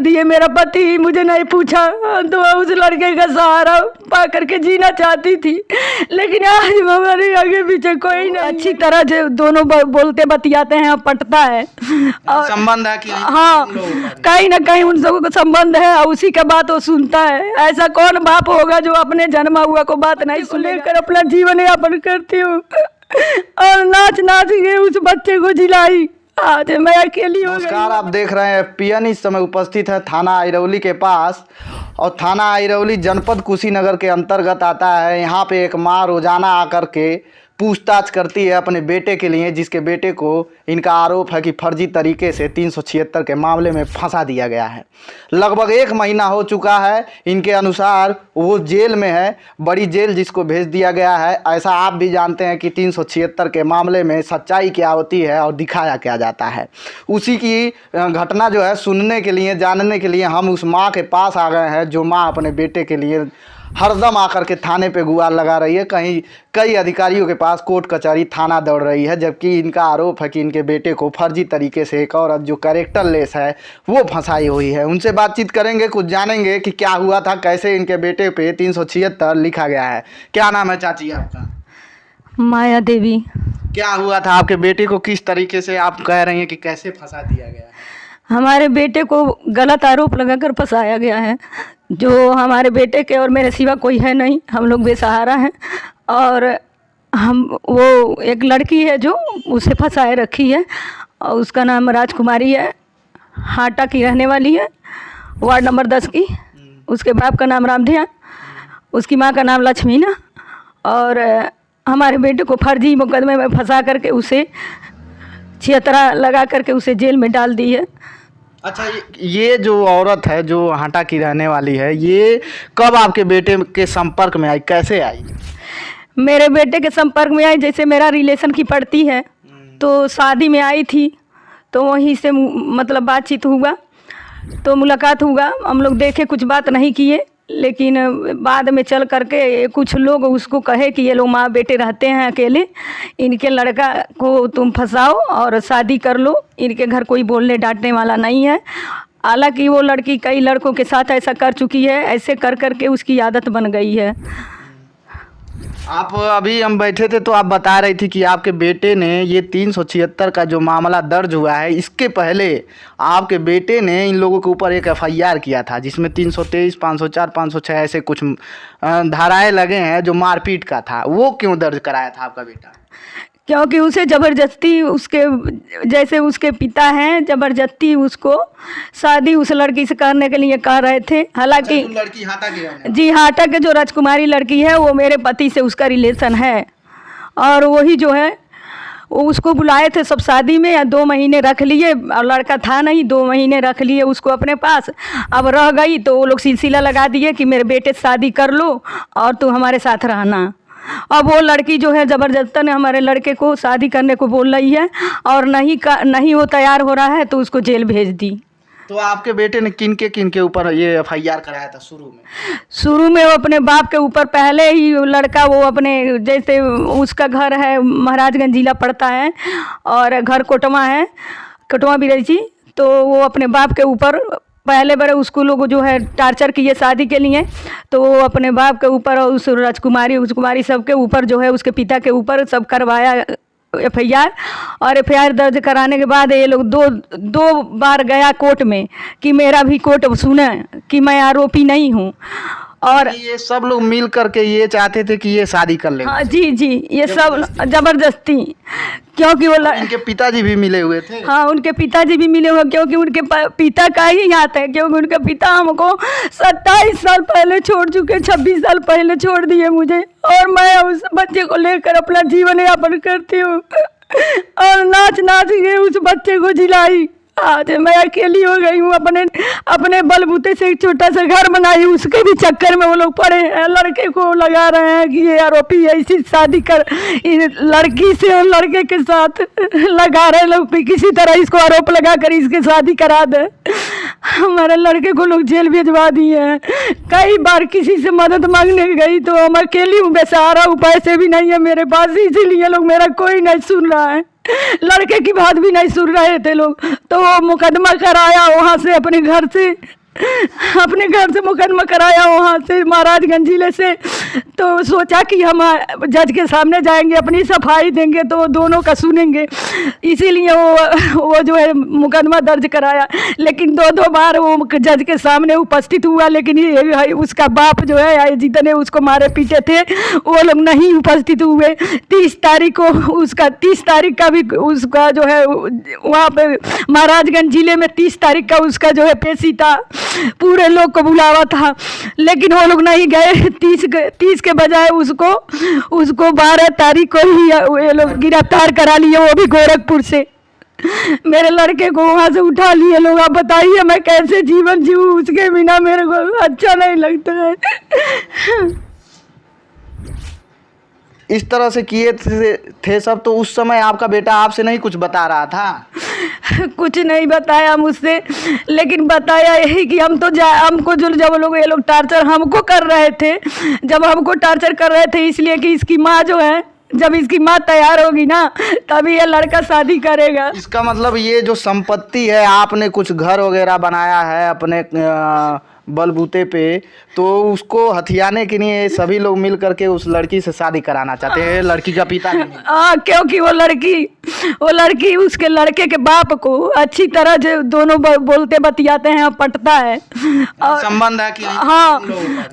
दिए। मेरा पति मुझे नहीं पूछा, तो उस लड़के का सहारा पा करके जीना चाहती थी, लेकिन आज हमारे आगे पीछे कोई नहीं। अच्छी तरह से दोनों बोलते बतियाते हैं, पटता है और संबंध है कि हाँ, कहीं ना कहीं उन सबों का संबंध है और उसी का बात वो सुनता है। ऐसा कौन बाप होगा जो अपने जन्मा हुआ को बात नहीं सुन लेकर अपना जीवन यापन करती हूँ और नाच नाच के उस बच्चे को जिलाई। आज मैं अकेली हो गई। नमस्कार, आप देख रहे हैं पीएन। इस समय उपस्थित है थाना आइरौली के पास, और थाना आइरौली जनपद कुशीनगर के अंतर्गत आता है। यहाँ पे एक माँ रोजाना आकर के पूछताछ करती है अपने बेटे के लिए, जिसके बेटे को इनका आरोप है कि फर्जी तरीके से 376 के मामले में फंसा दिया गया है। लगभग 1 महीना हो चुका है। इनके अनुसार वो जेल में है, बड़ी जेल जिसको भेज दिया गया है। ऐसा आप भी जानते हैं कि 376 के मामले में सच्चाई क्या होती है और दिखाया क्या जाता है। उसी की घटना जो है सुनने के लिए, जानने के लिए हम उस माँ के पास आ गए हैं, जो माँ अपने बेटे के लिए हरदम आकर के थाने पे गुहार लगा रही है। कहीं कई अधिकारियों के पास कोर्ट कचहरी थाना दौड़ रही है, जबकि इनका आरोप है कि इनके बेटे को फर्जी तरीके से एक औरत जो कैरेक्टर लेस है वो फंसाई हुई है। उनसे बातचीत करेंगे, कुछ जानेंगे कि क्या हुआ था, कैसे इनके बेटे पे 376 लिखा गया है। क्या नाम है चाची आपका? माया देवी। क्या हुआ था आपके बेटे को, किस तरीके से आप कह रही हैं कि कैसे फंसा दिया गया है? हमारे बेटे को गलत आरोप लगाकर फंसाया गया है। जो हमारे बेटे के और मेरे सिवा कोई है नहीं, हम लोग बेसहारा हैं। और हम वो एक लड़की है जो उसे फंसाए रखी है, और उसका नाम राजकुमारी है, हाटा की रहने वाली है, वार्ड नंबर 10 की। उसके बाप का नाम रामधिया, उसकी माँ का नाम लक्ष्मीना। और हमारे बेटे को फर्जी मुकदमे में फंसा करके उसे छियतरा लगा करके उसे जेल में डाल दी है। अच्छा, ये जो औरत है जो हाटा की रहने वाली है, ये कब आपके बेटे के संपर्क में आई, कैसे आई? मेरे बेटे के संपर्क में आई, जैसे मेरा रिलेशन की पड़ती है, तो शादी में आई थी, तो वहीं से मतलब बातचीत हुआ, तो मुलाकात हुआ। हम लोग देखे, कुछ बात नहीं किए, लेकिन बाद में चल करके कुछ लोग उसको कहे कि ये लोग माँ बेटे रहते हैं अकेले, इनके लड़का को तुम फंसाओ और शादी कर लो, इनके घर कोई बोलने डांटने वाला नहीं है। हालांकि वो लड़की कई लड़कों के साथ ऐसा कर चुकी है, ऐसे कर करके उसकी आदत बन गई है। आप अभी हम बैठे थे तो आप बता रही थी कि आपके बेटे ने ये 376 का जो मामला दर्ज हुआ है, इसके पहले आपके बेटे ने इन लोगों के ऊपर एक एफआईआर किया था, जिसमें 323, 504, 506 ऐसे कुछ धाराएं लगे हैं जो मारपीट का था। वो क्यों दर्ज कराया था आपका बेटा? क्योंकि उसे ज़बरदस्ती, उसके जैसे उसके पिता हैं, ज़बरदस्ती उसको शादी उस लड़की से करने के लिए कह रहे थे। हालांकि लड़की हाटा की, जी हाटा के जो राजकुमारी लड़की है, वो मेरे पति से उसका रिलेशन है, और वही जो है वो उसको बुलाए थे सब शादी में, या 2 महीने रख लिए, और लड़का था नहीं, 2 महीने रख लिए उसको अपने पास। अब रह गई तो वो लोग सिलसिला लगा दिए कि मेरे बेटे से शादी कर लो और तू हमारे साथ रहना। अब वो लड़की जो है ज़बरदस्ती ने हमारे लड़के को शादी करने को बोल रही है, और नहीं वो तैयार हो रहा है, तो उसको जेल भेज दी। तो आपके बेटे ने किन के ऊपर ये एफआईआर कराया था शुरू में वो अपने बाप के ऊपर, पहले ही लड़का वो अपने, जैसे उसका घर है महाराजगंज जिला पड़ता है और घर कोटवा है, कोटवा बिरजी, तो वो अपने बाप के ऊपर पहले बार उसको लोग जो है टार्चर किए शादी के लिए, तो वो अपने बाप के ऊपर और उस राजकुमारी सब के ऊपर जो है, उसके पिता के ऊपर सब करवाया एफआईआर। और एफआईआर दर्ज कराने के बाद ये लोग दो बार गया कोर्ट में कि मेरा भी कोर्ट सुने कि मैं आरोपी नहीं हूँ। और ये सब लोग मिल करके ये चाहते थे कि ये शादी कर ले। हाँ जी, ये सब ज़बरदस्ती, क्योंकि वो इनके पिताजी भी मिले हुए थे। हाँ, उनके पिताजी भी मिले हुए, क्योंकि उनके पिता का ही हाथ है, क्योंकि उनके पिता हमको 27 साल पहले छोड़ चुके, 26 साल पहले छोड़ दिए मुझे, और मैं उस बच्चे को लेकर अपना जीवन यापन करती हूँ और नाच नाच के उस बच्चे को जिलाई। आज मैं अकेली हो गई हूँ। अपने बलबूते से एक छोटा सा घर बनाई, उसके भी चक्कर में वो लोग पड़े हैं। लड़के को लगा रहे हैं कि ये आरोपी है, इसी शादी कर, लड़की से और लड़के के साथ लगा रहे लोग, किसी तरह इसको आरोप लगा कर इसके शादी करा दे। हमारे लड़के को लोग जेल भिजवा दिए हैं। कई बार किसी से मदद मांगने गई तो हम अकेली हूँ, बेसहारा हूँ, पैसे भी नहीं है मेरे पास, इसीलिए लोग मेरा कोई नहीं सुन रहा है। लड़के की बात भी नहीं सुन रहे थे लोग, तो वो मुकदमा कराया वहाँ से अपने घर से मुकदमा कराया वहाँ से महाराजगंज जिले से। तो सोचा कि हम जज के सामने जाएंगे, अपनी सफाई देंगे तो दोनों का सुनेंगे, इसीलिए वो जो है मुकदमा दर्ज कराया। लेकिन दो बार वो जज के सामने उपस्थित हुआ, लेकिन ये उसका बाप जो है जितने उसको मारे पीटे थे वो लोग नहीं उपस्थित हुए। 30 तारीख को उसका 30 तारीख का भी उसका जो है वहाँ पे महाराजगंज जिले में 30 तारीख का उसका जो है पेशी था, पूरे लोग को बुलावा था, लेकिन वो लोग नहीं गए। 30 के बजाय उसको 12 तारीख को ही ये लोग गिरफ्तार करा लिए, वो भी गोरखपुर से। मेरे लड़के को वहाँ से उठा लिए लोग। आप बताइए मैं कैसे जीवन जीऊँ उसके बिना, मेरे को अच्छा नहीं लगता है। इस तरह से किए थे सब, तो उस समय आपका बेटा आपसे नहीं कुछ बता रहा था? कुछ नहीं बताया मुझसे, लेकिन बताया यही कि हमको जब लोग ये लोग टार्चर हमको कर रहे थे, जब हमको टार्चर कर रहे थे इसलिए कि इसकी माँ जो है, जब इसकी माँ तैयार होगी ना तभी ये लड़का शादी करेगा। इसका मतलब ये जो संपत्ति है, आपने कुछ घर वगैरह बनाया है अपने बलबूते पे, तो उसको हथियाने के लिए सभी लोग मिल करके उस लड़की से शादी कराना चाहते हैं, लड़की का पिता नहीं। क्योंकि वो लड़की उसके लड़के के बाप को अच्छी तरह जो दोनों बोलते बतियाते हैं, पटता है और संबंध है कि हाँ,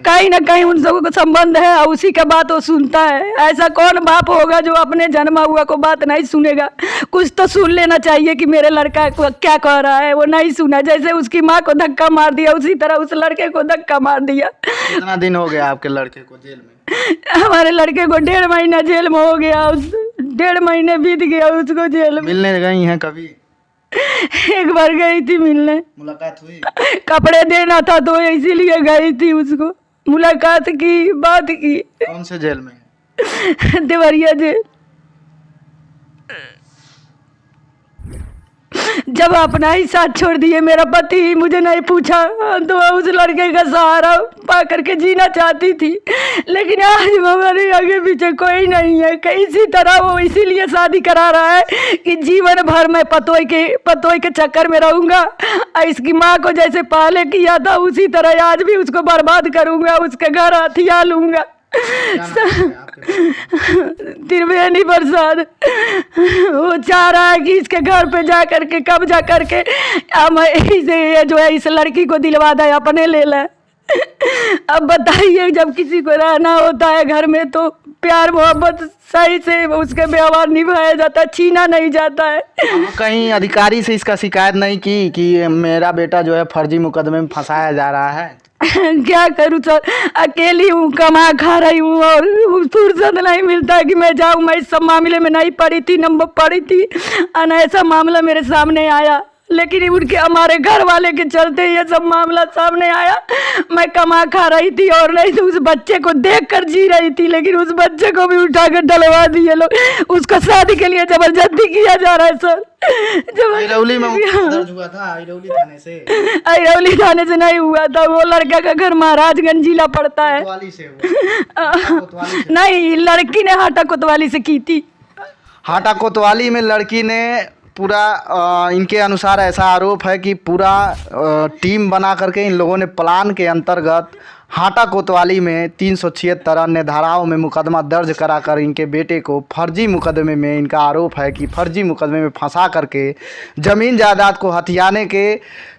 कहीं ना कहीं उन सबको संबंध है और उसी का बात वो सुनता है। ऐसा कौन बाप होगा जो अपने जन्मा हुआ को बात नहीं सुनेगा? कुछ तो सुन लेना चाहिए कि मेरे लड़का क्या कह रहा है। वो नहीं सुना, जैसे उसकी माँ को धक्का मार दिया उसी तरह उस लड़के को धक्का मार दिया। कितना दिन हो गया आपके लड़के को जेल में? हमारे लड़के को 1.5 महीना जेल में हो गया। 1.5 महीने बीत गया उसको जेल में। मिलने गई हैं कभी? एक बार गई थी मिलने, मुलाकात हुई? कपड़े देना था तो इसीलिए गई थी, उसको मुलाकात की, बात की। कौन से जेल में? देवरिया जेल। जब अपना ही साथ छोड़ दिए, मेरा पति मुझे नहीं पूछा, तो उस लड़के का सहारा पा करके जीना चाहती थी, लेकिन आज हमारे आगे पीछे कोई नहीं है। किसी तरह वो इसीलिए शादी करा रहा है कि जीवन भर मैं पतोई के चक्कर में रहूंगा। इसकी माँ को जैसे पहले किया था उसी तरह आज भी उसको बर्बाद करूंगा, उसके घर हथिया लूंगा। त्रिवेणी प्रसाद। वो चाह रहा है कि इसके घर पे जा करके कब्जा करके हम इसे जो है इस लड़की को दिलवा दे, अपने ले ले। अब बताइए, जब किसी को रहना होता है घर में तो प्यार मोहब्बत सही से उसके व्यवहार निभाया जाता है, छीना नहीं जाता है। कहीं अधिकारी से इसका शिकायत नहीं की कि मेरा बेटा जो है फर्जी मुकदमे में फंसाया जा रहा है? क्या करूँ सर, अकेली हूँ, कमा खा रही हूँ और फुर्सत नहीं मिलता है कि मैं जाऊँ। मैं इस सब मामले में नहीं पड़ी थी, नंबर पड़ी थी, ऐसा मामला मेरे सामने आया, लेकिन उनके हमारे घर वाले के चलते ये सब मामला सामने आया। मैं कमा खा रही थी और नहीं तो उस बच्चे को देख कर जी रही थी, लेकिन उस बच्चे को भी उठा कर डलवा दिए लोग। उसको शादी के लिए जबरदस्ती किया जा रहा है सर। आइरौली में दर्ज हुआ था? आइरौली थाने से? आइरौली थाने से नहीं हुआ था, वो लड़का का घर महाराजगंज जिला पड़ता है। कोतवाली से हुआ? नहीं, लड़की ने हाटा कोतवाली से की थी। हाटा कोतवाली में लड़की ने पूरा इनके अनुसार ऐसा आरोप है कि पूरा टीम बना करके इन लोगों ने प्लान के अंतर्गत हाटा कोतवाली में 376 अन्य धाराओं में मुकदमा दर्ज कराकर इनके बेटे को फर्जी मुकदमे में, इनका आरोप है कि फर्जी मुकदमे में फंसा करके ज़मीन जायदाद को हथियाने के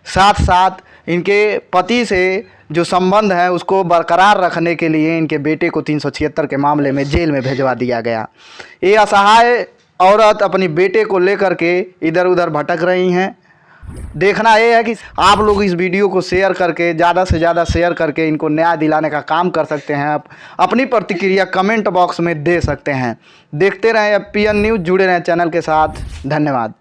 साथ साथ इनके पति से जो संबंध है उसको बरकरार रखने के लिए इनके बेटे को 376 के मामले में जेल में भेजवा दिया गया। ये असहाय औरत अपनी बेटे को लेकर के इधर उधर भटक रही हैं। देखना ये है कि आप लोग इस वीडियो को शेयर करके, ज़्यादा से ज़्यादा शेयर करके इनको न्याय दिलाने का काम कर सकते हैं। आप अपनी प्रतिक्रिया कमेंट बॉक्स में दे सकते हैं। देखते रहें PN न्यूज़, जुड़े रहें चैनल के साथ। धन्यवाद।